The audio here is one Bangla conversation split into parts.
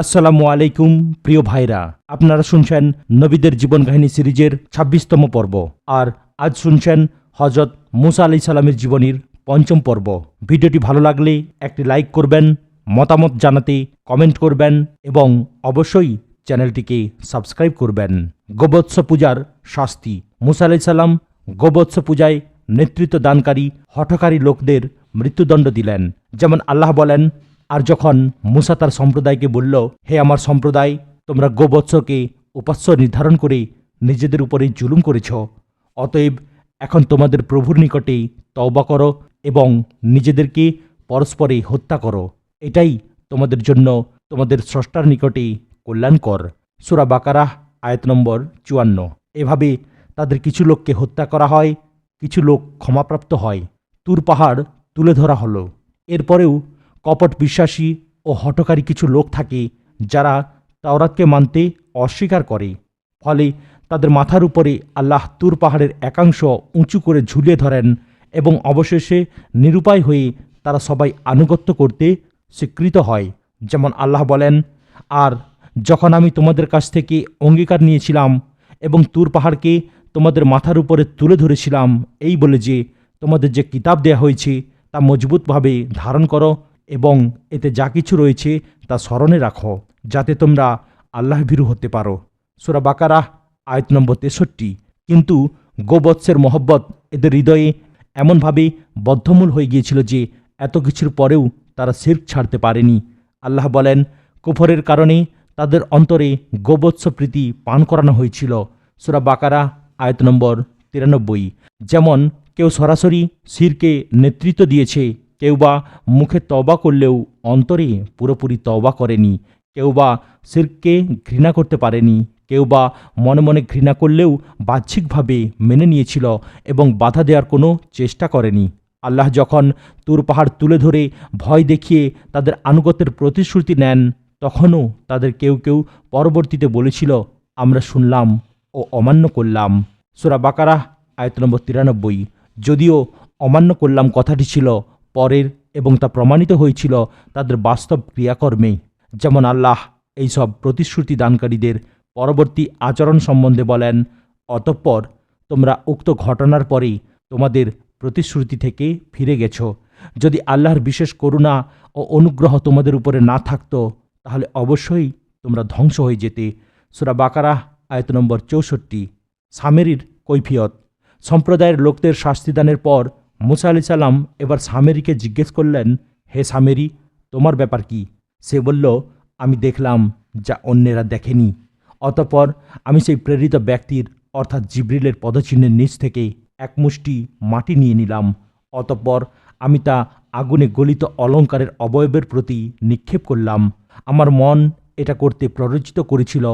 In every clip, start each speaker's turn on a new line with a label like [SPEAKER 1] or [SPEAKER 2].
[SPEAKER 1] আসসালামু আলাইকুম প্রিয় ভাইরা, আপনারা শুনছেন নবীদের জীবন কাহিনী সিরিজের ২৬তম পর্ব। আর আজ শুনছেন হজরত মুসা আলাইহিস সালামের জীবনীর ৫ম পর্ব। ভিডিওটি ভালো লাগলে একটি লাইক করবেন, মতামত জানাতে কমেন্ট করবেন এবং অবশ্যই চ্যানেলটিকে সাবস্ক্রাইব করবেন। গোবৎস পূজার শাস্তি। মুসা আলাইহিস সালাম গোবৎস পূজায় নেতৃত্ব দানকারী হঠকারী লোকদের মৃত্যুদণ্ড দিলেন। যেমন আল্লাহ বলেন, আর যখন মুসা তার সম্প্রদায়কে বলল, হে আমার সম্প্রদায়, তোমরা গোবৎসকে উপাস্য নির্ধারণ করে নিজেদের উপরে জুলুম করেছ, অতএব এখন তোমাদের প্রভুর নিকটে তওবা করো এবং নিজেদেরকে পরস্পরে হত্যা করো। এটাই তোমাদের জন্য তোমাদের স্রষ্টার নিকটে কল্যাণকর। সূরা বাকারাহ আয়াত নম্বর ৫৪। এভাবে তাদের কিছু লোককে হত্যা করা হয়, কিছু লোক ক্ষমাপ্রাপ্ত হয়। তুর পাহাড় তুলে ধরা হলো। এরপরেও কপট বিশ্বাসী ও হঠকারী কিছু লোক থাকে যারা তাওরাতকে মানতে অস্বীকার করে। ফলে তাদের মাথার উপরে আল্লাহ তুর পাহাড়ের একাংশ উঁচু করে ঝুলিয়ে ধরেন এবং অবশেষে নিরুপায় হয়ে তারা সবাই আনুগত্য করতে স্বীকৃত হয়। যেমন আল্লাহ বলেন, আর যখন আমি তোমাদের কাছ থেকে অঙ্গীকার নিয়েছিলাম এবং তুর পাহাড়কে তোমাদের মাথার উপরে তুলে ধরেছিলাম এই বলে যে তোমাদের যে কিতাব দেয়া হয়েছে তা মজবুতভাবে ধারণ করো এবং এতে যা কিছু রয়েছে তা স্মরণে রাখো, যাতে তোমরা আল্লাহ ভীরু হতে পারো। সূরা বাকারাহ আয়াত নম্বর ৬৩। কিন্তু গোবৎসের মহব্বত এদের হৃদয়ে এমনভাবে বদ্ধমূল হয়ে গিয়েছিল যে এত কিছুর পরেও তারা শিরক ছাড়তে পারেনি। আল্লাহ বলেন, কুফরের কারণে তাদের অন্তরে গোবৎস প্রীতি পান করানো হয়েছিল। সূরা বাকারাহ আয়াত নম্বর ৯৩। যেমন কেউ সরাসরি শিরকে নেতৃত্ব দিয়েছে, কেউ বা মুখে তওবা করলেও অন্তরে পুরোপুরি তওবা করেনি, কেউ বা শিরককে ঘৃণা করতে পারেনি, কেউ বা মনে মনে ঘৃণা করলেও বাহ্যিকভাবে মেনে নিয়েছিল এবং বাধা দেওয়ার কোনো চেষ্টা করেনি। আল্লাহ যখন তুর পাহাড় তুলে ধরে ভয় দেখিয়ে তাদের আনুগত্যের প্রতিশ্রুতি নেন, তখনও তাদের কেউ কেউ পরবর্তীতে বলেছিল, আমরা শুনলাম ও অমান্য করলাম। সূরা বাকারাহ আয়াত নম্বর ৯৩। যদিও অমান্য করলাম কথাটি ছিল পরের এবং তা প্রমাণিত হয়েছিল তাদের বাস্তব ক্রিয়াকর্মে। যেমন আল্লাহ এইসব প্রতিশ্রুতি দানকারীদের পরবর্তী আচরণ সম্বন্ধে বলেন, অতঃপর তোমরা উক্ত ঘটনার পরে তোমাদের প্রতিশ্রুতি থেকে ফিরে গেছ। যদি আল্লাহর বিশেষ করুণা ও অনুগ্রহ তোমাদের উপরে না থাকত তাহলে অবশ্যই তোমরা ধ্বংস হয়ে যেতে। সূরা বাকারাহ আয়াত নম্বর ৬৪। সামেরীর কৈফিয়ত। সম্প্রদায়ের লোকদের শাস্তিদানের পর মুসা আলাইহিস সালাম এবার সামেরীকে জিজ্ঞেস করলেন, হে সামেরী, তোমার ব্যাপার কি? সে বলল, আমি দেখলাম যা অন্যেরা দেখেনি। অতঃপর আমি সেই প্রেরিত ব্যক্তির অর্থাৎ জিবরিলের পদচিহ্নের নিচ থেকে এক মুষ্টি মাটি নিয়ে নিলাম। অতঃপর আমি তা আগুনে গলিত অলঙ্কারের অবয়বের প্রতি নিক্ষেপ করলাম। আমার মন এটা করতে প্ররোচিত করেছিল,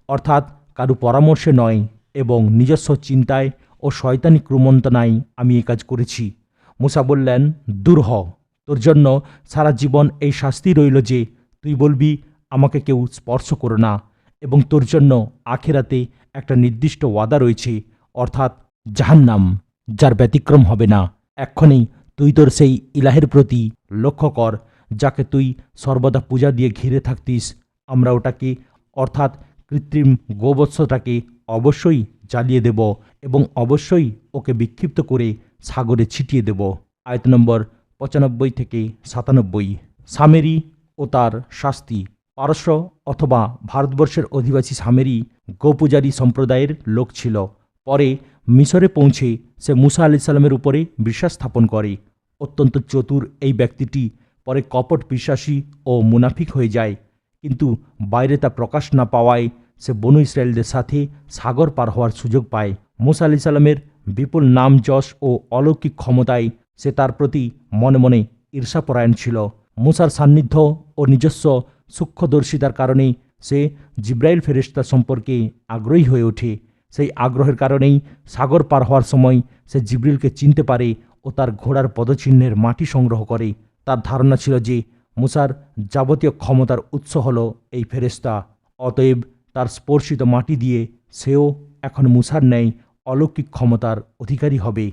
[SPEAKER 1] অর্থাৎ কারো পরামর্শে নয়, এবং নিজস্ব চিন্তায় ও শয়তানি ক্রমন্তনায় আমি এই কাজ করেছি। মুসা বললেন, দূর হ, তোর জন্য সারা জীবন এই শাস্তি রইল যে তুই বলবি আমাকে কেউ স্পর্শ করো না, এবং তোর জন্য আখিরাতে একটা নির্দিষ্ট ওয়াদা রয়েছে, অর্থাৎ জাহান্নাম, যার ব্যতিক্রম হবে না। এক্ষণেই তুই তোর সেই ইলাহের প্রতি লক্ষ্য কর যাকে তুই সর্বদা পূজা দিয়ে ঘিরে থাকতিস। আমরা ওটাকে অর্থাৎ কৃত্রিম গোবৎসটাকে অবশ্যই জ্বালিয়ে দেব এবং অবশ্যই ওকে বিক্ষিপ্ত করে সাগরে ছিটিয়ে দেব। আয়াত নম্বর ৯৫ থেকে ৯৭। সামেরী ও তার শাস্তি। পারস্য অথবা ভারতবর্ষের অধিবাসী সামেরী গোপূজারী সম্প্রদায়ের লোক ছিল। পরে মিশরে পৌঁছে সে মুসা আলাইহিস সালামের উপরে বিশ্বাস স্থাপন করে। অত্যন্ত চতুর এই ব্যক্তিটি পরে কপট বিশ্বাসী ও মুনাফিক হয়ে যায়, কিন্তু বাইরে তা প্রকাশ না পাওয়ায় সে বনু ইসরায়েলদের সাথে সাগর পার হওয়ার সুযোগ পায়। মুসা আলাইহিস সালামের বিপুল নাম যশ ও অলৌকিক ক্ষমতায় সে তার প্রতি মনে মনে ঈর্ষাপরায়ণ ছিল। মুসার সান্নিধ্য ও নিজস্ব সূক্ষ্মদর্শিতার কারণে সে জিব্রাইল ফেরেশতা সম্পর্কে আগ্রহী হয়ে ওঠে। সেই আগ্রহের কারণেই সাগর পার হওয়ার সময় সে জিব্রিলকে চিনতে পারে ও তার ঘোড়ার পদচিহ্নের মাটি সংগ্রহ করে। তার ধারণা ছিল যে মুসার যাবতীয় ক্ষমতার উৎস হল এই ফেরেশতা, অতএব তার স্পর্শিত মাটি দিয়ে সেও এখন মুসার ন্যায় অলৌকিক ক্ষমতার অধিকারী হবে।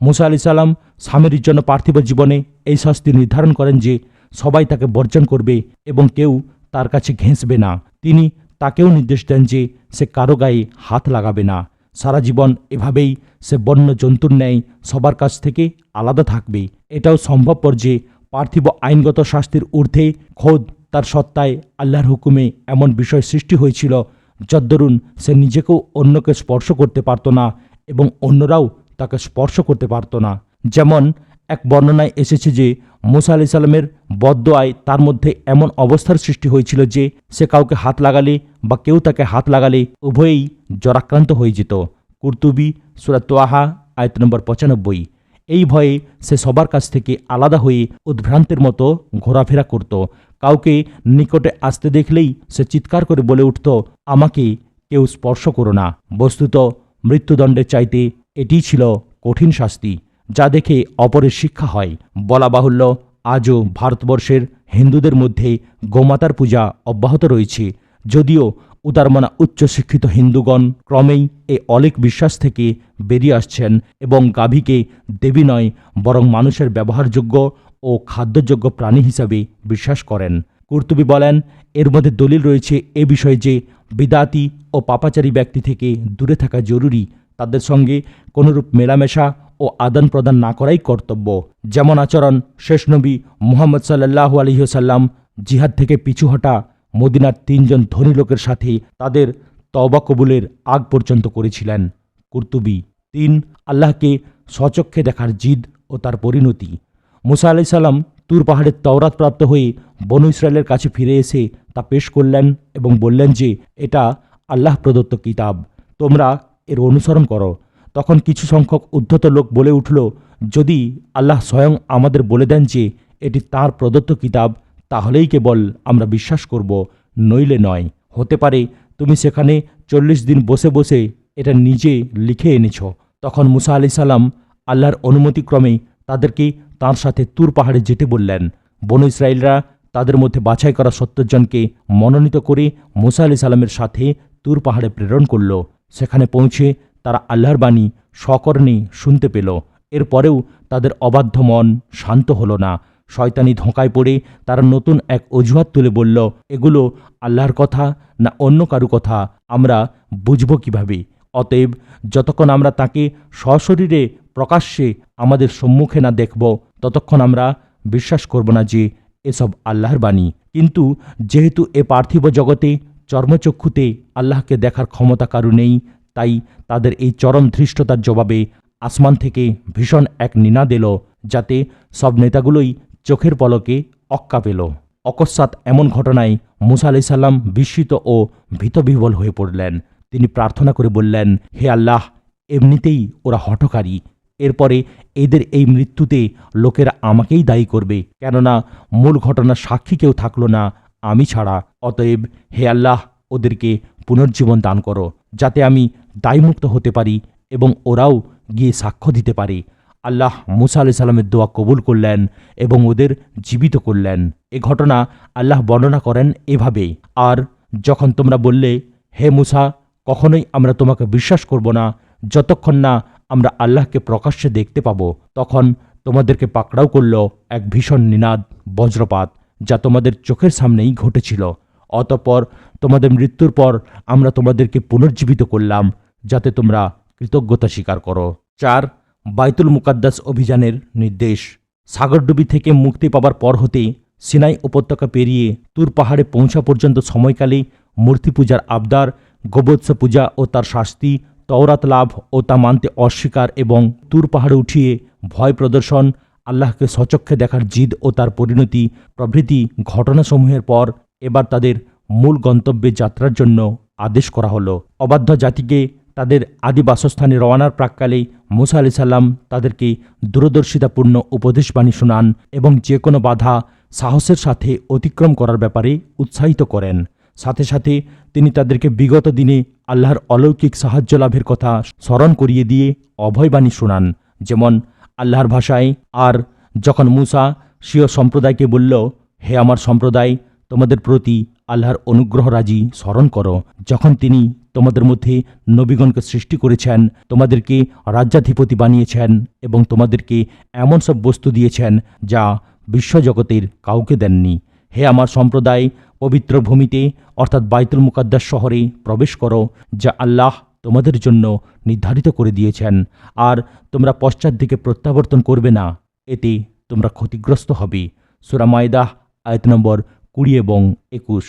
[SPEAKER 1] মুসা আলাইহিস সালাম সামেরীর জন্য পার্থিব জীবনে এই শাস্তি নির্ধারণ করেন যে সবাই তাকে বর্জন করবে এবং কেউ তার কাছে ঘেঁষবে না। তিনি তাকেও নির্দেশ দেন যে সে কারো গায়ে হাত লাগাবে না। সারা জীবন এভাবেই সে বন্য জন্তুর ন্যায় সবার কাছ থেকে আলাদা থাকবে। এটাও সম্ভবপর যে পার্থিব আইনগত শাস্তির ঊর্ধ্বে খোদ তার সত্তায় আল্লাহর হুকুমে এমন বিষয় সৃষ্টি হয়েছিল যদ্দরুন সে নিজেকেও অন্যকে স্পর্শ করতে পারত না এবং অন্যরাও তাকে স্পর্শ করতে পারত না। যেমন এক বর্ণনায় এসেছে যে মুসা আলাইহিস সালামের বদদোয়ায় তার মধ্যে এমন অবস্থার সৃষ্টি হয়েছিল যে সে কাউকে হাত লাগালে বা কেউ তাকে হাত লাগালে উভয়েই জ্বরাক্রান্ত হয়ে যেত। কুরতুবী সূরা তোয়াহা আয়াত নম্বর 95। এই ভয়ে সে সবার কাছ থেকে আলাদা হয়ে উদ্ভ্রান্তের মতো ঘোরাফেরা করত। কাউকে নিকটে আসতে দেখলেই সে চিৎকার করে বলে উঠত, আমাকে কেউ স্পর্শ করো না। বস্তুত মৃত্যুদণ্ডের চাইতে এটিই ছিল কঠিন শাস্তি, যা দেখে অপরের শিক্ষা হয়। বলা বাহুল্য, আজও ভারতবর্ষের হিন্দুদের মধ্যে গোমাতার পূজা অব্যাহত রয়েছে। যদিও উদারমনা উচ্চশিক্ষিত হিন্দুগণ ক্রমেই এই অলীক বিশ্বাস থেকে বেরিয়ে আসছেন এবং গাভীকে দেবী নয় বরং মানুষের ব্যবহারযোগ্য ও খাদ্যযোগ্য প্রাণী হিসাবে বিশ্বাস করেন। কুরতুবী বলেন, এর মধ্যে দলিল রয়েছে এ বিষয়ে যে বিদাতি ও পাপাচারী ব্যক্তি থেকে দূরে থাকা জরুরি। তাদের সঙ্গে কোনরূপ মেলামেশা ও আদান প্রদান না করাই কর্তব্য। যেমন আচরণ শেষ নবী মুহাম্মদ সাল্লাল্লাহু আলাইহি ওয়াসাল্লাম জিহাদ থেকে পিছু হটা মদিনার ৩ জন ধনী লোকের সাথে তাদের তওবা কবুলের আগ পর্যন্ত করেছিলেন। কুরতুবী ৩, আল্লাহকে স্বচক্ষে দেখার জিদ ও তার পরিণতি। মুসা আলাইহিস সালাম তুর পাহাড়ের তওরাত প্রাপ্ত হয়ে বনু ইসরায়েলের কাছে ফিরে এসে তা পেশ করলেন এবং বললেন যে এটা আল্লাহ প্রদত্ত কিতাব, তোমরা এর অনুসরণ করো। তখন কিছু সংখ্যক উদ্ধত লোক বলে উঠল, যদি আল্লাহ স্বয়ং আমাদের বলে দেন যে এটি তাঁর প্রদত্ত কিতাব, তাহলেই কেবল আমরা বিশ্বাস করব, নইলে নয়। হতে পারে তুমি সেখানে 40 দিন বসে বসে এটা নিজে লিখে এনেছ। তখন মুসা আলাইহিস সালাম আল্লাহর অনুমতিক্রমে তাদেরকে তাঁর সাথে তুর পাহাড়ে যেতে বললেন। বনু ইসরায়েলরা তাদের মধ্যে বাছাই করা 70 জনকে মনোনীত করে মুসা আলাইহিস সালামের সাথে তুর পাহাড়ে প্রেরণ করল। সেখানে পৌঁছে তারা আল্লাহর বাণী সকর্ণে শুনতে পেল। এরপরেও তাদের অবাধ্য মন শান্ত হল না। শয়তানি ধোঁকায় পড়ে তারা নতুন এক অজুহাত তুলে বলল, এগুলো আল্লাহর কথা না অন্য কারু কথা, আমরা বুঝব কিভাবে? অতএব যতক্ষণ আমরা তাকে সশরীরে প্রকাশ্যে আমাদের সম্মুখে না দেখব ততক্ষণ আমরা বিশ্বাস করব না যে এসব আল্লাহর বাণী। কিন্তু যেহেতু এ পার্থিব জগতে চর্মচক্ষুতে আল্লাহকে দেখার ক্ষমতা কারু নেই, তাই তাদের এই চরম ধৃষ্টতার জবাবে আসমান থেকে ভীষণ এক নিনাদ এলো, যাতে সব নেতাগুলোই চোখের পলকে অক্কা পেল। অকস্মাৎ এমন ঘটনায় মুসা আলাইহিস সালাম বিস্মিত ও ভীতবিহ্বল হয়ে পড়লেন। তিনি প্রার্থনা করে বললেন, হে আল্লাহ, এমনিতেই ওরা হঠকারী। এরপরে এদের এই মৃত্যুতে লোকেরা আমাকেই দায়ী করবে, কেননা মূল ঘটনার সাক্ষী কেউ থাকলো না আমি ছাড়া। অতএব হে আল্লাহ, ওদেরকে পুনর্জীবন দান করো, যাতে আমি দায়মুক্ত হতে পারি এবং ওরাও গিয়ে সাক্ষ্য দিতে পারে। আল্লাহ মুসা আলাইহিস সালামের দোয়া কবুল করলেন এবং ওদের জীবিত করলেন। এ ঘটনা আল্লাহ বর্ণনা করেন এভাবে, আর যখন তোমরা বললে, হে মুসা, কখনোই আমরা তোমাকে বিশ্বাস করব না যতক্ষণ না আমরা আল্লাহকে প্রকাশ্যে দেখতে পাব, তখন তোমাদেরকে পাকড়াও করল এক ভীষণ নিনাদ বজ্রপাত, যা তোমাদের চোখের সামনেই ঘটেছিল। অতঃপর তোমাদের মৃত্যুর পর আমরা তোমাদেরকে পুনর্জীবিত করলাম, যাতে তোমরা কৃতজ্ঞতা স্বীকার করো। 4. বাইতুল মুকাদ্দাস অভিযানের নির্দেশ। সাগরডুবি থেকে মুক্তি পাবার পর হতে সিনাই উপত্যকা পেরিয়ে তুর পাহাড়ে পৌঁছা পর্যন্ত সময়কালে মূর্তি পূজার আবদার, গোবৎস পূজা ও তার শাস্তি, তওরাত লাভ ও তা মানতে অস্বীকার এবং তুর পাহাড়ে উঠিয়ে ভয় প্রদর্শন, আল্লাহকে স্বচক্ষে দেখার জিদ ও তার পরিণতি প্রভৃতি ঘটনাসমূহের পর এবার তাদের মূল গন্তব্যে যাত্রার জন্য আদেশ করা হলো। অবাধ্য জাতিকে তাদের আদি বাসস্থানে রওয়ানার প্রাক্কালে মুসা আলাইহিস সালাম তাদেরকে দূরদর্শিতাপূর্ণ উপদেশবাণী শোনান এবং যে কোনো বাধা সাহসের সাথে অতিক্রম করার ব্যাপারে উৎসাহিত করেন। সাথে সাথে তিনি তাদেরকে বিগত দিনে আল্লাহর অলৌকিক সাহায্য লাভের কথা স্মরণ করিয়ে দিয়ে অভয়বাণী শোনান। যেমন আল্লাহর ভাষায়, আর যখন মুসা স্বীয় সম্প্রদায়কে বলল, হে আমার সম্প্রদায়, তোমাদের প্রতি আল্লাহর অনুগ্রহ রাজি স্মরণ করো, যখন তিনি তোমাদের মধ্যে নবীগণকে সৃষ্টি করেছেন, তোমাদেরকে রাজ্যাধিপতি বানিয়েছেন এবং তোমাদেরকে এমন সব বস্তু দিয়েছেন যা বিশ্বজগতের কাউকে দেননি। হে আমার সম্প্রদায়, পবিত্র ভূমিতে অর্থাৎ বাইতুল মুকাদ্দাস শহরে প্রবেশ করো, যা আল্লাহ তোমাদের জন্য নির্ধারিত করে দিয়েছেন, আর তোমরা পশ্চাৎ দিকে প্রত্যাবর্তন করবে না, এতে তোমরা ক্ষতিগ্রস্ত হবে। সূরা মায়দাহ আয়াত নম্বর 20 এবং 21।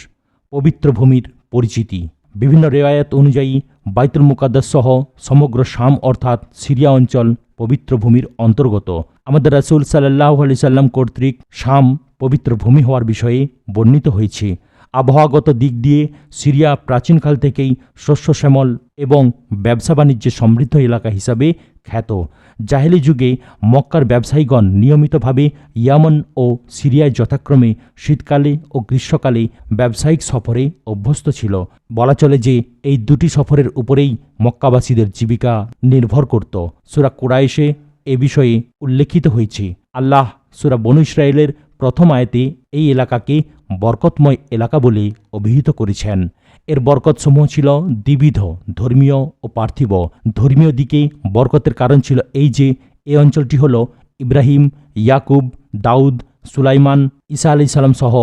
[SPEAKER 1] পবিত্র ভূমির পরিচিতি। বিভিন্ন রেওয়ায়াত অনুযায়ী বাইতুল মুকাদ্দাস সহ সমগ্র শাম অর্থাৎ সিরিয়া অঞ্চল পবিত্র ভূমির অন্তর্গত। আমাদের রাসূল সাল্লাল্লাহু আলাইহি সাল্লাম কর্তৃক শাম পবিত্র ভূমি হওয়ার বিষয়ে বর্ণিত হয়েছে। আবহাওয়াগত দিক দিয়ে সিরিয়া প্রাচীনকাল থেকেই শস্য শ্যামল এবং ব্যবসা বাণিজ্যে সমৃদ্ধ এলাকা হিসাবে খ্যাত। জাহেলি যুগে মক্কার ব্যবসায়ীগণ নিয়মিতভাবে ইয়ামন ও সিরিয়ায় যথাক্রমে শীতকালে ও গ্রীষ্মকালে ব্যবসায়িক সফরে অভ্যস্ত ছিল। বলা চলে যে এই দুটি সফরের উপরেই মক্কাবাসীদের জীবিকা নির্ভর করত। সূরা কুরাইশে এ বিষয়ে উল্লেখিত হয়েছে। আল্লাহ সূরা বনু ইসরাঈলের প্রথম আয়াতে এই এলাকাকে বরকতময় এলাকা বলে অভিহিত করেছেন। এর বরকতসমূহ ছিল দ্বিবিধ, ধর্মীয় ও পার্থিব। ধর্মীয় দিকে বরকতের কারণ ছিল এই যে এই অঞ্চলটি হল ইব্রাহিম, ইয়াকুব, দাউদ, সুলাইমান, ঈসা আলাইহিস সালাম সহ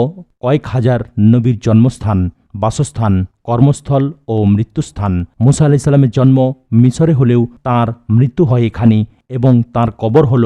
[SPEAKER 1] কয়েক হাজার নবীর জন্মস্থান, বাসস্থান, কর্মস্থল ও মৃত্যুস্থান। মুসা আলাইহিস সালামের জন্ম মিসরে হলেও তাঁর মৃত্যু হয় এখানে এবং তাঁর কবর হল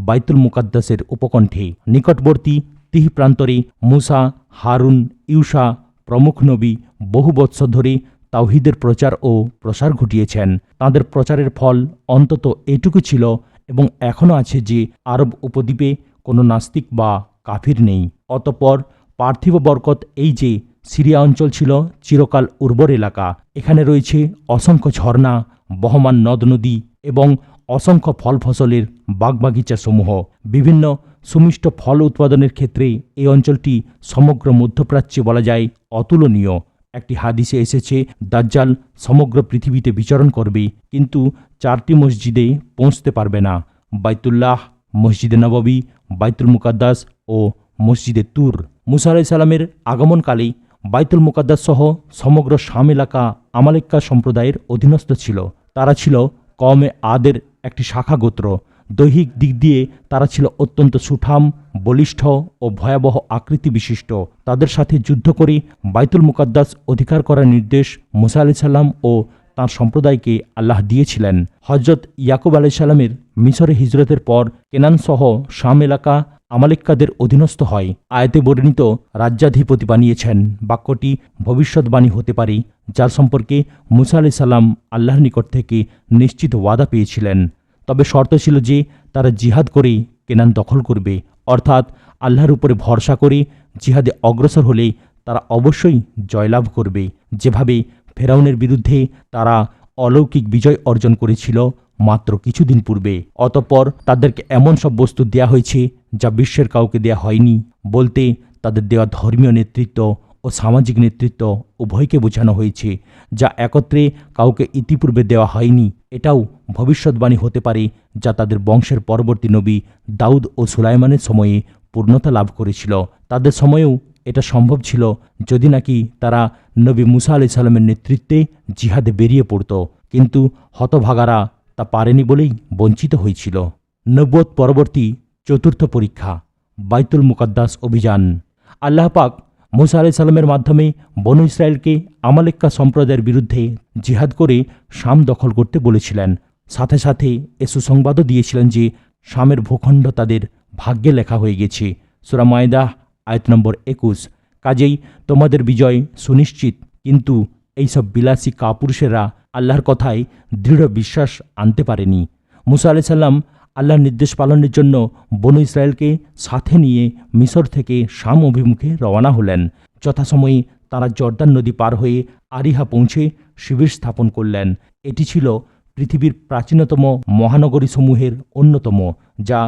[SPEAKER 1] বাইতুল মুকাদ্দাসের উপকণ্ঠে। নিকটবর্তী তিহ প্রান্তরে মুসা, হারুন, ইউসা প্রমুখ নবী বহু বৎসর ধরে তাওহীদের প্রচার ও প্রসার ঘটিয়েছেন। তাঁদের প্রচারের ফল অন্তত এটুকু ছিল এবং এখনও আছে যে আরব উপদ্বীপে কোনো নাস্তিক বা কাফির নেই। অতঃপর পার্থিব বরকত এই যে সিরিয়া অঞ্চল ছিল চিরকাল উর্বর এলাকা। এখানে রয়েছে অসংখ্য ঝর্ণা, বহমান নদ নদী এবং অসংখ্য ফল ফসলের বাগবাগিচা সমূহ। বিভিন্ন সুমিষ্ট ফল উৎপাদনের ক্ষেত্রে এই অঞ্চলটি সমগ্র মধ্যপ্রাচ্যে বলা যায় অতুলনীয়। একটি হাদিসে এসেছে, দাজ্জাল সমগ্র পৃথিবীতে বিচরণ করবে কিন্তু 4টি মসজিদে পৌঁছতে পারবে না: বাইতুল্লাহ, মসজিদে নববী, বাইতুল মুকাদ্দাস ও মসজিদে তুর। মুসা আলাইহিস সালামের আগমনকালে বাইতুল মুকাদ্দাস সহ সমগ্র শাম এলাকা আমালেক্কা সম্প্রদায়ের অধীনস্থ ছিল। তারা ছিল কওমে আদের একটি শাখা গোত্র। দৈহিক দিক দিয়ে তারা ছিল অত্যন্ত সুঠাম, বলিষ্ঠ ও ভয়াবহ আকৃতি বিশিষ্ট। তাদের সাথে যুদ্ধ করে বাইতুল মুকাদ্দাস অধিকার করার নির্দেশ মুসা আলাইহিস সালাম ও তাঁর সম্প্রদায়কে আল্লাহ দিয়েছিলেন। হযরত ইয়াকুব আলাইহিস সালামের মিসরে হিজরতের পর কেনান সহ শাম এলাকা আমালেক্কাদের অধীনস্থ হয়। আয়াতে বর্ণিত রাজ্যাধিপতি বানিয়েছেন বাক্যটি ভবিষ্যৎবাণী হতে পারে, যার সম্পর্কে মুসা আলাইহিস সালাম আল্লাহর নিকট থেকে নিশ্চিত ওয়াদা পেয়েছিলেন। তবে শর্ত ছিল যে তারা জিহাদ করে কেনান দখল করবে, অর্থাৎ আল্লাহর উপরে ভরসা করে জিহাদে অগ্রসর হলে তারা অবশ্যই জয়লাভ করবে, যেভাবে ফেরাউনের বিরুদ্ধে তারা অলৌকিক বিজয় অর্জন করেছিল মাত্র কিছুদিন পূর্বে। অতঃপর তাদেরকে এমন সব বস্তু দেয়া হয়েছে যা বিশ্বের কাউকে দেয়া হয়নি, বলতে তাদের দেওয়া ধর্মীয় নেতৃত্ব ও সামাজিক নেতৃত্ব উভয়কে বোঝানো হয়েছে, যা একত্রে কাউকে ইতিপূর্বে দেওয়া হয়নি। এটাও ভবিষ্যৎবাণী হতে পারে যা তাদের বংশের পরবর্তী নবী দাউদ ও সুলাইমানের সময়ে পূর্ণতা লাভ করেছিল। তাদের সময়েও এটা সম্ভব ছিল যদি নাকি তারা নবী মুসা আলাইহিস সালামের নেতৃত্বে জিহাদে বেরিয়ে পড়ত, কিন্তু হতভাগারা তা পারেনি বলেই বঞ্চিত হয়েছিল। নবুয়ত পরবর্তী চতুর্থ পরীক্ষা, বাইতুল মুকাদ্দাস অভিযান। আল্লাহ পাক মুসা আলাইহিস সালামের মাধ্যমে বনু ইসরায়েলকে আমালেক্কা সম্প্রদায়ের বিরুদ্ধে জিহাদ করে শাম দখল করতে বলেছিলেন। সাথে সাথে এ সুসংবাদও দিয়েছিলেন যে শামের ভূখণ্ড তাদের ভাগ্যে লেখা হয়ে গেছে। সূরা মায়দাহ আয়াত নম্বর 21। কাজেই তোমাদের বিজয় সুনিশ্চিত। কিন্তু এইসব বিলাসী কাপুরুষেরা আল্লাহর কথায় দৃঢ় বিশ্বাস আনতে পারেনি। মুসা আলাইহিস সালাম আল্লাহর নির্দেশ পালনের জন্য বনু ইসরায়েলকে সাথে নিয়ে মিসর থেকে শাম অভিমুখে রওনা হলেন। যথাসময়ে তারা জর্দান নদী পার হয়ে আরিহা পৌঁছে শিবির স্থাপন করলেন। এটি ছিল পৃথিবীর প্রাচীনতম মহানগরীসমূহের অন্যতম, যা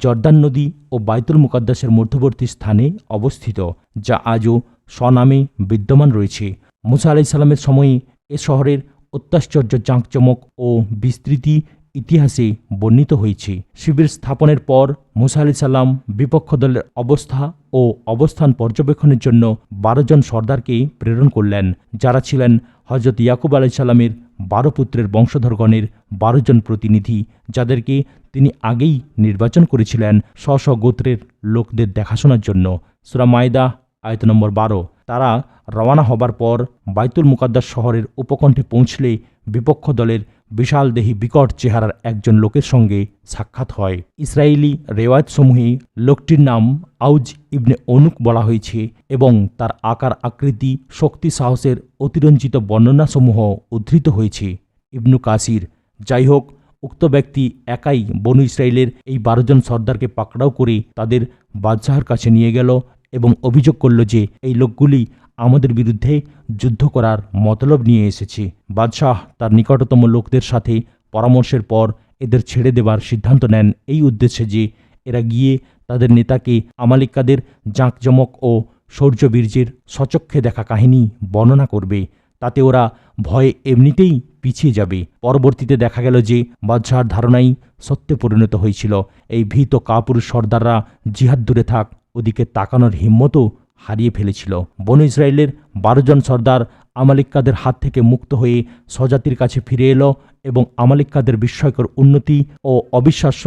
[SPEAKER 1] জর্দান নদী ও বাইতুল মুকাদ্দাসের মধ্যবর্তী স্থানে অবস্থিত, যা আজও স্বনামে বিদ্যমান রয়েছে। মুসা আলাইহিস সালামের সময়ে এ শহরের অত্যাশ্চর্য জাঁকজমক ও বিস্তৃতি ইতিহাসে বর্ণিত হয়েছে। শিবির স্থাপনের পর মুসা আলাইহিস সালাম বিপক্ষ দলের অবস্থা ও অবস্থান পর্যবেক্ষণের জন্য 12 জন সর্দারকে প্রেরণ করলেন, যারা ছিলেন হযরত ইয়াকুব আলাইহিস সালামের 12 পুত্রের বংশধরগণের 12 জন প্রতিনিধি, যাদেরকে তিনি আগেই নির্বাচন করেছিলেন স্ব স্ব গোত্রের লোকদের দেখাশোনার জন্য। সূরা মায়দাহ আয়াত নম্বর 12। তারা রওনা হবার পর বাইতুল মুকাদ্দাস শহরের উপকণ্ঠে পৌঁছলে বিপক্ষ দলের বিশালদেহী বিকট চেহারার একজন লোকের সঙ্গে সাক্ষাৎ হয়। ইসরায়েলি রেওয়ায়তসমূহে লোকটির নাম আউজ ইবনে অনুক বলা হয়েছে এবং তার আকার আকৃতি, শক্তি, সাহসের অতিরঞ্জিত বর্ণনাসমূহ উদ্ধৃত হয়েছে। ইবনু কাসির, যাই হোক, উক্ত ব্যক্তি একাই বনু ইসরায়েলের এই 12 জন সর্দারকে পাকড়াও করে তাদের বাদশাহর কাছে নিয়ে গেল এবং অভিযোগ করল যে এই লোকগুলি আমাদের বিরুদ্ধে যুদ্ধ করার মতলব নিয়ে এসেছে। বাদশাহ তার নিকটতম লোকদের সাথে পরামর্শের পর এদের ছেড়ে দেবার সিদ্ধান্ত নেন এই উদ্দেশ্যে যে এরা গিয়ে তাদের নেতাকে আমালিকাদের জাঁকজমক ও শৌর্যবীর্যের সচক্ষে দেখা কাহিনী বর্ণনা করবে। তাতে ওরা ভয়ে এমনিতেই পিছিয়ে যাবে। পরবর্তীতে দেখা গেল যে বাদশাহর ধারণাই সত্যে পরিণত হয়েছিল। এই ভীত কাপুরুষ সর্দাররা জিহাদ দূরে থাক, ওদিকে তাকানোর হিম্মতও হারিয়ে ফেলেছিল। বনু ইসরায়েলের 12 জন সর্দার আমালিকাদের হাত থেকে মুক্ত হয়ে স্বজাতির কাছে ফিরে এলো এবং আমালিকাদের বিস্ময়কর উন্নতি ও অবিশ্বাস্য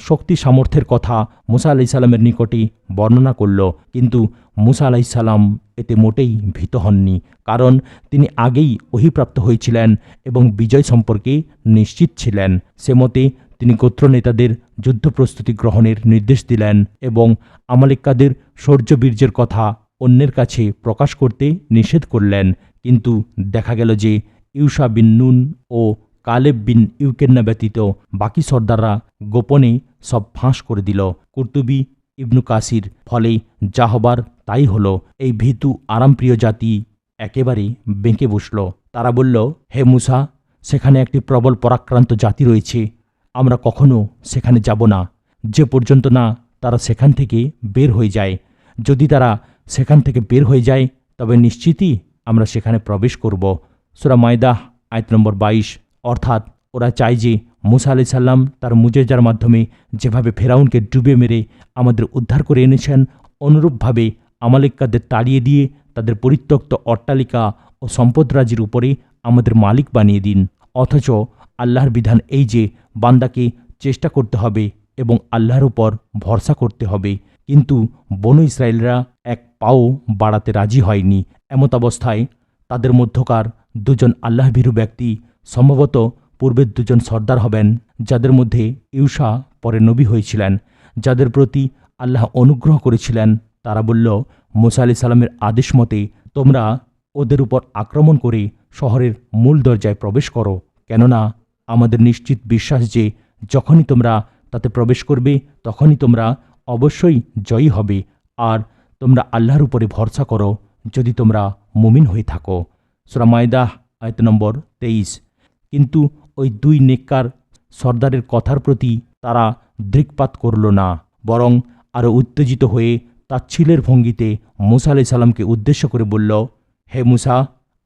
[SPEAKER 1] শক্তি সামর্থ্যের কথা মুসা আলাইসাল্লামের নিকটে বর্ণনা করল। কিন্তু মুসা আলাইসাল্লাম এতে মোটেই ভীত হননি, কারণ তিনি আগেই ওহীপ্রাপ্ত হয়েছিলেন এবং বিজয় সম্পর্কে নিশ্চিত ছিলেন। সে মতে তিনি গোত্র নেতাদের যুদ্ধ প্রস্তুতি গ্রহণের নির্দেশ দিলেন এবং আমালিকাদের শৌর্যবীর্যের কথা অন্যের কাছে প্রকাশ করতে নিষেধ করলেন। কিন্তু দেখা গেল যে ইউশা বিন নুন ও কালেব বিন ইউকেন্না ব্যতীত বাকি সর্দাররা গোপনে সব ফাঁস করে দিল। কুর্তুবী, ইবনু কাসির, ফলে যা হবার তাই হলো। এই ভীতু আরামপ্রিয় জাতি একেবারে বেঁকে বসল। তারা বলল, হে মুসা, সেখানে একটি প্রবল পরাক্রান্ত জাতি রয়েছে, আমরা কখনো সেখানে যাব না যে পর্যন্ত না তারা সেখান থেকে বের হয়ে যায়। যদি তারা সেখান থেকে বের হয়ে যায় তবে নিশ্চিতই আমরা সেখানে প্রবেশ করব। সূরা মায়দা আয়াত নম্বর 22। অর্থাৎ ওরা চায় যে মুসা আলাইসাল্লাম তার মুজেজার মাধ্যমে যেভাবে ফেরাউনকে ডুবে মেরে আমাদের উদ্ধার করে এনেছেন, অনুরূপভাবে আমালিকাদের তাড়িয়ে দিয়ে তাদের পরিত্যক্ত অট্টালিকা ও সম্পদরাজির উপরে আমাদের মালিক বানিয়ে দিন। অথচ আল্লাহর বিধান এই যে বান্দাকে চেষ্টা করতে হবে এবং আল্লাহর উপর ভরসা করতে হবে। কিন্তু বনু ইসরায়েলরা এক পাও বাড়াতে রাজি হয়নি। এমত অবস্থায় তাদের মধ্যকার 2 জন আল্লাহভীরু ব্যক্তি সম্ভবত পূর্বের 2 জন সর্দার হবেন, যাদের মধ্যে ইউশা পরে নবী হয়েছিলেন, যাদের প্রতি আল্লাহ অনুগ্রহ করেছিলেন। তারা বলল, মুসা আলাইহিস সালামের আদেশ মতে তোমরা ওদের উপর আক্রমণ করে শহরের মূল দরজায় প্রবেশ করো, কেননা আমাদের নিশ্চিত বিশ্বাস যে যখনই তোমরা তাতে প্রবেশ করবে তখনই তোমরা অবশ্যই জয়ী হবে, আর তোমরা আল্লাহর উপরে ভরসা করো যদি তোমরা মুমিন হয়ে থাকো। সূরা মায়দা আয়াত নম্বর 23। কিন্তু ওই 2 নেককার সর্দারের কথার প্রতি তারা দৃকপাত করল না, বরং আরও উত্তেজিত হয়ে তাচ্ছিলের ভঙ্গিতে মুসা আলাইহিস সালামকে উদ্দেশ্য করে বলল, হে মুসা,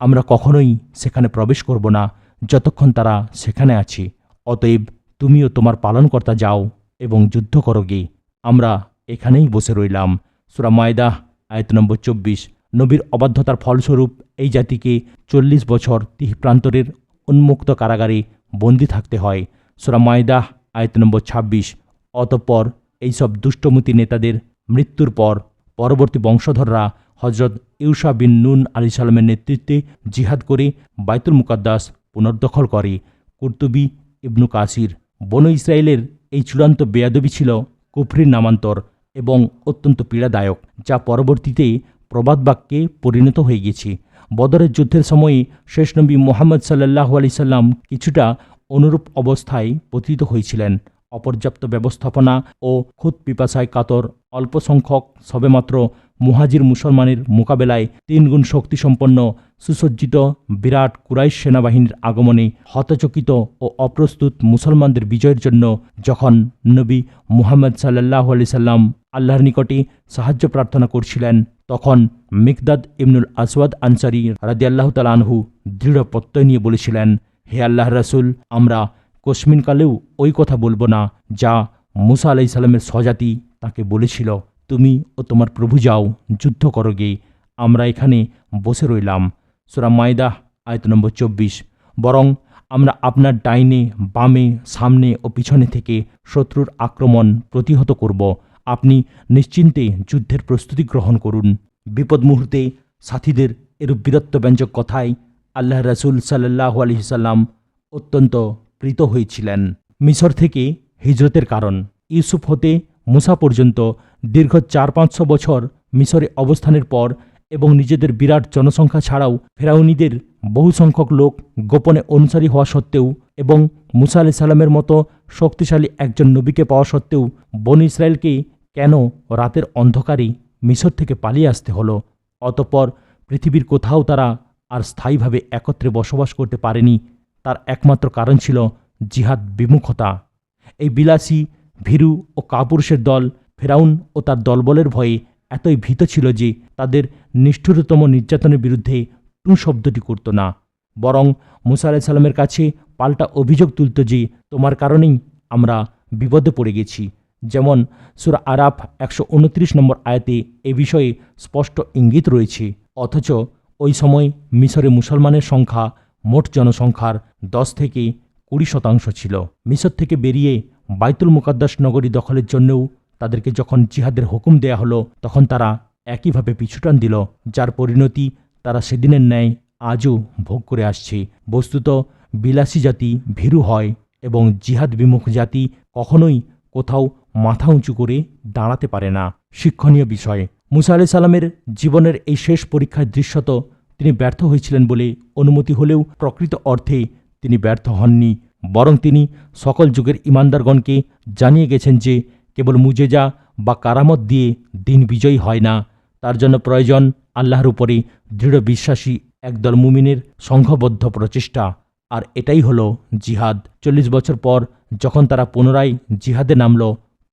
[SPEAKER 1] আমরা কখনোই সেখানে প্রবেশ করব না যতক্ষণ তারা সেখানে আছে। অতএব তুমিও তোমার পালনকর্তা যাও এবং যুদ্ধ করো গে, আমরা এখানেই বসে রইলাম। সূরা মায়দা আয়াত নম্বর 24। নবীর অবাধ্যতার ফলস্বরূপ এই জাতিকে 40 বছর তিহ প্রান্তরের উন্মুক্ত কারাগারে বন্দী থাকতে হয়। সূরা মায়দা আয়াত নম্বর 26। অতঃপর এইসব দুষ্টমতি নেতাদের মৃত্যুর পর পরবর্তী বংশধররা হজরত ইউশা বিন নুন আলাইহিস সালামের নেতৃত্বে জিহাদ করে বাইতুল মুকাদ্দাস পুনর্দখল করে। কুর্তুবী, ইবনু কাসির, বনু ইসরায়েলের এই চূড়ান্ত বেয়াদবি ছিল কুফরির নামান্তর এবং অত্যন্ত পীড়াদায়ক, যা পরবর্তীতে প্রবাদ বাক্যে পরিণত হয়ে গেছে। বদরের যুদ্ধের সময়ে শেষ নবী মুহাম্মদ সাল্লাল্লাহু আলাইহি সাল্লাম কিছুটা অনুরূপ অবস্থায় পতিত হয়েছিলেন। অপর্যাপ্ত ব্যবস্থাপনা ও খুদ পিপাসায় কাতর অল্প সংখ্যক সবেমাত্র মুহাজির মুসলমানের মোকাবেলায় 3 গুণ শক্তিসম্পন্ন সুসজ্জিত বিরাট কুরাইশ সেনাবাহিনীর আগমনে হতচকিত ও অপ্রস্তুত মুসলমানদের বিজয়ের জন্য যখন নবী মুহাম্মদ সাল্লাল্লাহু আলাইহি সাল্লাম আল্লাহর নিকটে সাহায্য প্রার্থনা করছিলেন, তখন মিকদাদ ইবনুল আসওয়াদ আনসারী রাদিয়াল্লাহু তাআলা আনহু দৃঢ় প্রত্যয় নিয়ে বলেছিলেন, হে আল্লাহর রাসূল, আমরা কসমিনকালেও ওই কথা বলবো না যা মুসা আলাইহিস সালামের স্বজাতি তাকে বলেছিল, তুমি ও তোমার প্রভু যাও, যুদ্ধ করো গে, আমরা এখানে বসে রইলাম। সূরা মায়দা আয়াত নম্বর 24। বরং আমরা আপনার ডাইনে, বামে, সামনে ও পিছনে থেকে শত্রুর আক্রমণ প্রতিহত করব। আপনি নিশ্চিন্তে যুদ্ধের প্রস্তুতি গ্রহণ করুন। বিপদ মুহূর্তে সাথীদের এরূপ বীরত্বব্যঞ্জক কথায় আল্লাহ রাসূল সাল্লাল্লাহু আলাইহি সাল্লাম অত্যন্ত প্রীত হয়েছিলেন। মিশর থেকে হিজরতের কারণ। ইউসুফ হতে মুসা পর্যন্ত দীর্ঘ 400-500 বছর মিশরে অবস্থানের পর এবং নিজেদের বিরাট জনসংখ্যা ছাড়াও ফেরাউনীদের বহু সংখ্যক লোক গোপনে অনুসারী হওয়া সত্ত্বেও এবং মুসা আলাইহিস সালামের মতো শক্তিশালী একজন নবীকে পাওয়া সত্ত্বেও বনী ইসরায়েলকে কেন রাতের অন্ধকারে মিশর থেকে পালিয়ে আসতে হলো? অতঃপর পৃথিবীর কোথাও তারা আর স্থায়ীভাবে একত্রে বসবাস করতে পারেনি। তার একমাত্র কারণ ছিল জিহাদ বিমুখতা। এই বিলাসী, ভীরু ও কাপুরুষের দল ফেরাউন ও তার দলবলের ভয়ে এতই ভীত ছিল যে তাদের নিষ্ঠুরতম নির্যাতনের বিরুদ্ধে টু শব্দটি করত না, বরং মুসা আলাইহিস সালামের কাছে পাল্টা অভিযোগ তুলত যে তোমার কারণেই আমরা বিপদে পড়ে গেছি। যেমন সূরা আরাফ 129 নম্বর আয়াতে এ বিষয়ে স্পষ্ট ইঙ্গিত রয়েছে। অথচ ওই সময় মিশরে মুসলমানের সংখ্যা মোট জনসংখ্যার 10-20% ছিল। মিশর থেকে বেরিয়ে বাইতুল মুকাদ্দাস নগরী দখলের জন্যও তাদেরকে যখন জিহাদের হুকুম দেয়া হলো তখন তারা একইভাবে পিছুটান দিল, যার পরিণতি তারা সেদিনের ন্যায় আজও ভোগ করে আসছে। বস্তুত বিলাসী জাতি ভীরু হয় এবং জিহাদ বিমুখ জাতি কখনোই কোথাও মাথা উঁচু করে দাঁড়াতে পারে না। শিক্ষণীয় বিষয়, মুসা আলাইহিস সালামের জীবনের এই শেষ পরীক্ষায় দৃশ্যত তিনি ব্যর্থ হয়েছিলেন বলে অনুমতি হলেও প্রকৃত অর্থে তিনি ব্যর্থ হননি, বরং তিনি সকল যুগের ঈমানদারগণকে জানিয়ে গেছেন যে কেবল মুজেজা বা কারামত দিয়ে দিন বিজয়ী হয় না, তার জন্য প্রয়োজন আল্লাহর উপরে দৃঢ় বিশ্বাসী একদল মুমিনের সংঘবদ্ধ প্রচেষ্টা। আর এটাই হলো জিহাদ। 40 বছর পর যখন তারা পুনরায় জিহাদে নামল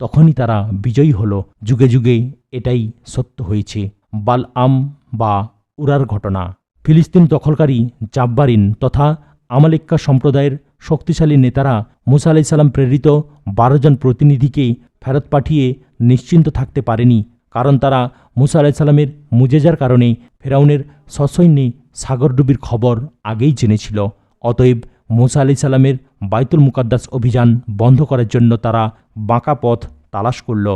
[SPEAKER 1] তখনই তারা বিজয়ী হলো। যুগে যুগে এটাই সত্য হয়েছে। বালআম বা উরার ঘটনা। ফিলিস্তিন দখলকারী জাব্বারিন তথা আমালেক্কা সম্প্রদায়ের শক্তিশালী নেতারা মুসা আলাইহিস সালাম প্রেরিত 12 জন প্রতিনিধিকে ফেরত পাঠিয়ে নিশ্চিন্ত থাকতে পারেনি, কারণ তারা মুসা আলাইহিস সালামের মুজেজার কারণে ফেরাউনের সসৈন্যে সাগরডুবির খবর আগেই জেনেছিল। অতএব মুসা আলাইহিস সালামের বাইতুল মুকাদ্দাস অভিযান বন্ধ করার জন্য তারা বাঁকা পথ তালাশ করল।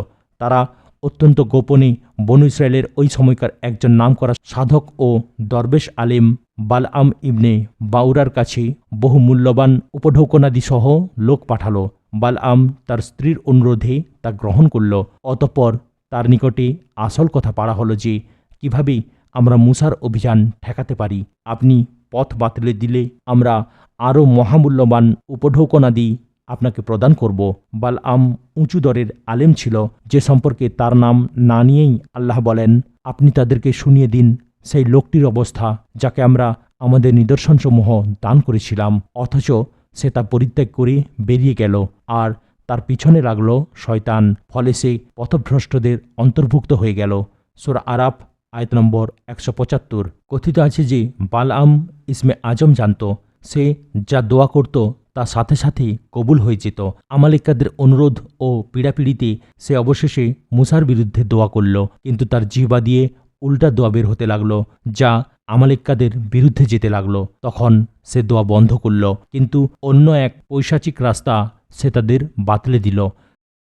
[SPEAKER 1] তারা অত্যন্ত গোপনে বনু ইসরায়েলের ওই সময়কার একজন নামকরা সাধক ও দরবেশ আলেম বালআম ইবনে বাউরার কাছে বহু মূল্যবান উপঢৌকনাদি সহ লোক পাঠালো। বালআম তার স্ত্রীর অনুরোধে তা গ্রহণ করল। অতঃপর তার নিকটে আসল কথা পাড়া হলো যে কিভাবে আমরা মুসার অভিযান ঠেকাতে পারি। আপনি পথ বাতলে দিলে আমরা আরও মহামূল্যবান উপঢৌকনাদি আপনাকে প্রদান করব। বালআম উঁচু দরের আলেম ছিল, যে সম্পর্কে তার নাম না নিয়েই আল্লাহ বলেন, আপনি তাদেরকে শুনিয়ে দিন সেই লোকটির অবস্থা যাকে আমরা আমাদের নিদর্শনসমূহ দান করেছিলাম, অথচ সে তা পরিত্যাগ করে বেরিয়ে গেল আর তার পিছনে লাগল শয়তান, ফলে সে পথভ্রষ্টদের অন্তর্ভুক্ত হয়ে গেল। সূরা আরাফ আয়াত নম্বর 175। কথিত আছে যে বালআম ইসমে আজম জানত, সে যা দোয়া করত তা সাথে সাথে কবুল হয়ে যেত। আমালেক্কাদের অনুরোধ ও পীড়াপিড়িতে সে অবশেষে মুসার বিরুদ্ধে দোয়া করল, কিন্তু তার জিহ্বা দিয়ে উল্টা দোয়া বের হতে লাগলো, যা আমালেক্কাদের বিরুদ্ধে যেতে লাগলো। তখন সে দোয়া বন্ধ করল, কিন্তু অন্য এক পৈশাচিক রাস্তা সে তাদের বাতলে দিল।